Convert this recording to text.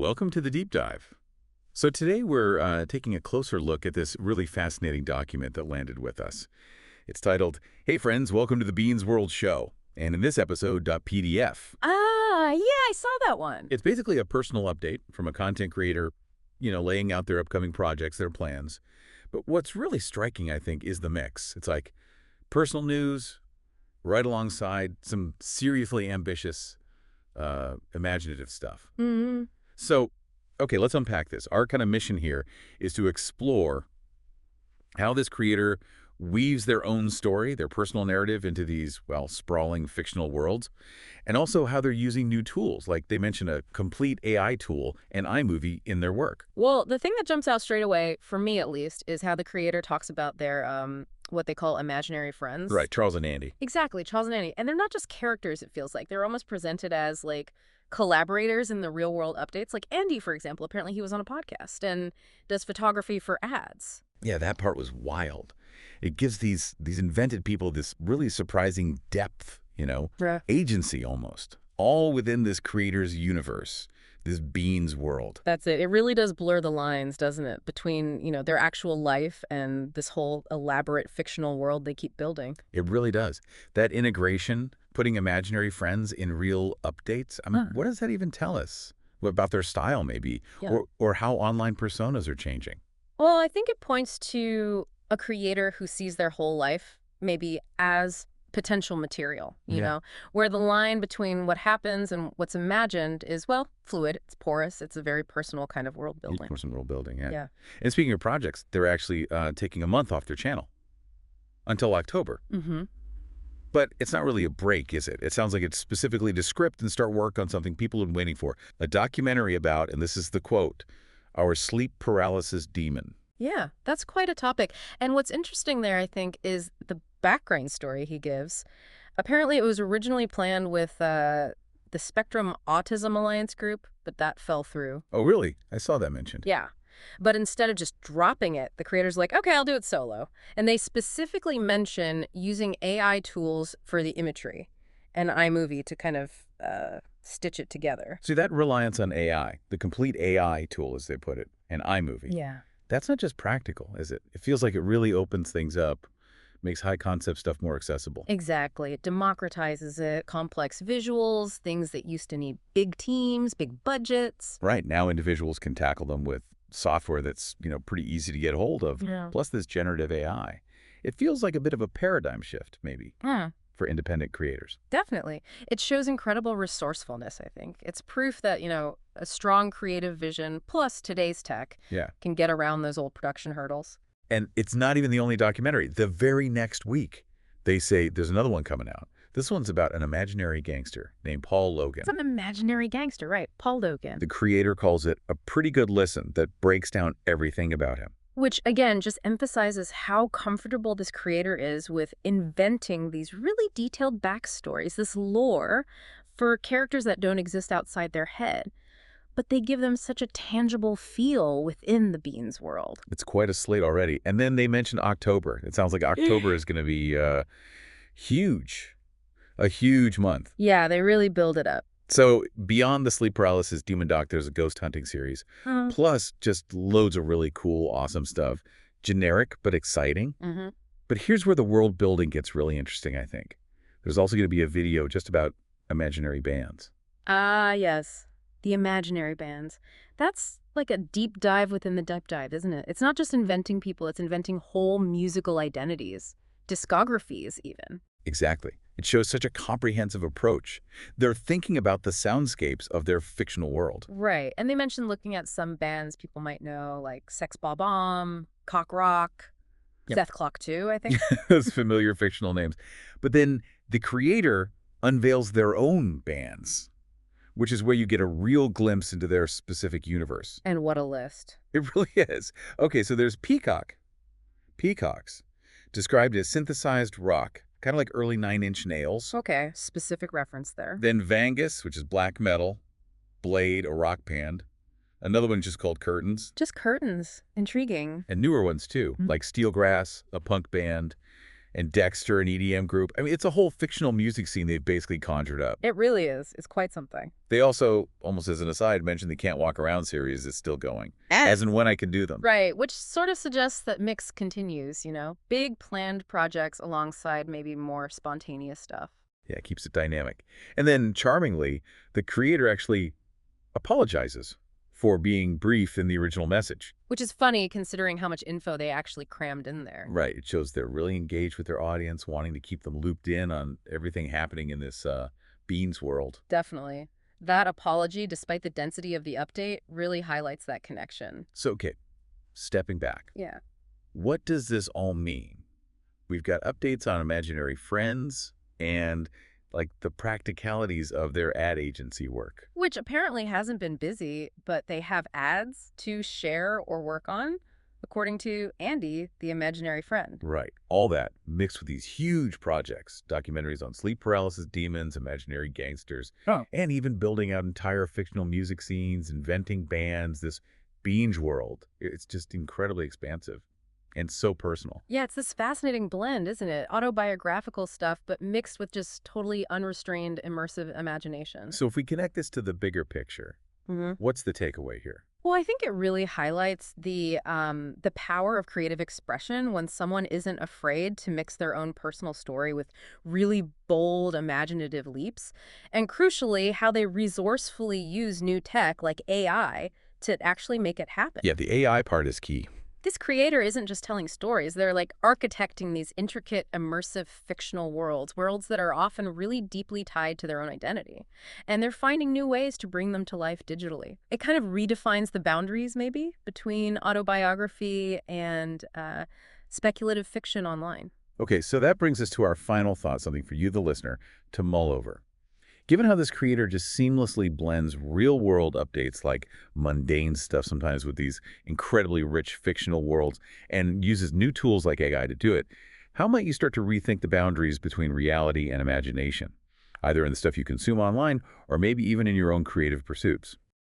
Welcome to the Deep Dive. So today we're taking a closer look at this really fascinating document that landed with us. It's titled, Hey Friends, Welcome to the Beans World Show. And in this episode, .pdf. Yeah, I saw that one. It's basically a personal update from a content creator, laying out their upcoming projects, their plans. But what's really striking, I think, is the mix. It's like personal news right alongside some seriously ambitious, imaginative stuff. Mm-hmm. So, okay, let's unpack this. Our kind of mission here is to explore how this creator weaves their own story, their personal narrative into these, well, sprawling fictional worlds, and also how they're using new tools. Like they mention a complete AI tool and iMovie in their work. Well, the thing that jumps out straight away, for me at least, is how the creator talks about their, what they call imaginary friends. Right, Charles and Andy. Exactly, Charles and Andy. And they're not just characters, it feels like. They're almost presented as, like, collaborators in the real-world updates. Like Andy, for example, apparently he was on a podcast and does photography for ads. Yeah, that part was wild. It gives these invented people this really surprising depth, Yeah. agency almost, all within this creator's universe, this Beans world. That's it. It really does blur the lines, doesn't it, between, their actual life and this whole elaborate fictional world they keep building. It really does. That integration, putting imaginary friends in real updates, I mean, what does that even tell us? What about their style, maybe? Yeah. Or how online personas are changing? Well, I think it points to a creator who sees their whole life maybe as potential material, where the line between what happens and what's imagined is, well, fluid, it's porous, it's a very personal kind of world building. Personal world building, yeah. Yeah. And speaking of projects, they're actually taking a month off their channel until October. Mm-hmm. But it's not really a break, is it? It sounds like it's specifically to script and start work on something people have been waiting for. A documentary about, and this is the quote, our sleep paralysis demon. Yeah, that's quite a topic. And what's interesting there, I think, is the background story he gives. Apparently, it was originally planned with the Spectrum Autism Alliance group, but that fell through. Oh, really? I saw that mentioned. Yeah. But instead of just dropping it, the creator's like, okay, I'll do it solo. And they specifically mention using AI tools for the imagery and iMovie to kind of stitch it together. See, that reliance on AI, the complete AI tool, as they put it, and iMovie. Yeah. That's not just practical, is it? It feels like it really opens things up, makes high-concept stuff more accessible. Exactly. It democratizes it, complex visuals, things that used to need big teams, big budgets. Right. Now individuals can tackle them with software that's, pretty easy to get hold of, Yeah. plus this generative AI. It feels like a bit of a paradigm shift, maybe, Yeah. for independent creators. Definitely. It shows incredible resourcefulness, I think. It's proof that, a strong creative vision plus today's tech Yeah. can get around those old production hurdles. And it's not even the only documentary. The very next week, they say there's another one coming out. This one's about an imaginary gangster named Paul Logan. It's an imaginary gangster, right? Paul Logan. The creator calls it a pretty good listen that breaks down everything about him. Which, again, just emphasizes how comfortable this creator is with inventing these really detailed backstories, this lore for characters that don't exist outside their head. But they give them such a tangible feel within the Beans world. It's quite a slate already. And then they mentioned October. It sounds like October is going to be huge, a huge month. Yeah, they really build it up. So beyond the sleep paralysis demon doc, there's a ghost hunting series, plus just loads of really cool, awesome stuff. Generic, but exciting. Mm-hmm. But here's where the world building gets really interesting, I think. There's also going to be a video just about imaginary bands. Ah, yes. The imaginary bands. That's like a deep dive within the deep dive, isn't it? It's not just inventing people, it's inventing whole musical identities, discographies even. Exactly. It shows such a comprehensive approach. They're thinking about the soundscapes of their fictional world. Right. And they mentioned looking at some bands people might know, like Sex Bomb, Cock Rock, Yep. Death Clock 2, I think. Those familiar fictional names. But then the creator unveils their own bands, which is where you get a real glimpse into their specific universe. And what a list. It really is. Okay, so there's Peacock. Peacocks, described as synthesized rock, kind of like early Nine Inch Nails. Okay, specific reference there. Then Vangus, which is black metal. Blade, a rock band. Another one just called Curtains. Just curtains. Intriguing. And newer ones too, Mhm. like Steelgrass, a punk band. and Dexter, an EDM group. I mean, it's a whole fictional music scene they've basically conjured up. It really is. It's quite something. They also, almost as an aside, mentioned the Can't Walk Around series is still going, as and when I can do them. Right, which sort of suggests that Mix continues, big planned projects alongside maybe more spontaneous stuff. Yeah, it keeps it dynamic. And then, charmingly, the creator actually apologizes for being brief in the original message. Which is funny considering how much info they actually crammed in there. Right. It shows they're really engaged with their audience, wanting to keep them looped in on everything happening in this Beans world. Definitely. That apology, despite the density of the update, really highlights that connection. So, okay, stepping back. Yeah. What does this all mean? We've got updates on imaginary friends and like the practicalities of their ad agency work. Which apparently hasn't been busy, but they have ads to share or work on, according to Andy, the imaginary friend. Right. All that mixed with these huge projects, documentaries on sleep paralysis demons, imaginary gangsters, and even building out entire fictional music scenes, inventing bands, this Beans world. It's just incredibly expansive and so personal. Yeah, it's this fascinating blend, isn't it? Autobiographical stuff, but mixed with just totally unrestrained, immersive imagination. So if we connect this to the bigger picture, what's the takeaway here? Well, I think it really highlights the power of creative expression when someone isn't afraid to mix their own personal story with really bold, imaginative leaps, and crucially, how they resourcefully use new tech like AI to actually make it happen. Yeah, the AI part is key. This creator isn't just telling stories. They're like architecting these intricate, immersive, fictional worlds that are often really deeply tied to their own identity. And they're finding new ways to bring them to life digitally. It kind of redefines the boundaries, maybe, between autobiography and speculative fiction online. Okay, so that brings us to our final thought, something for you, the listener, to mull over. Given how this creator just seamlessly blends real-world updates like mundane stuff sometimes with these incredibly rich fictional worlds and uses new tools like AI to do it, how might you start to rethink the boundaries between reality and imagination, either in the stuff you consume online or maybe even in your own creative pursuits?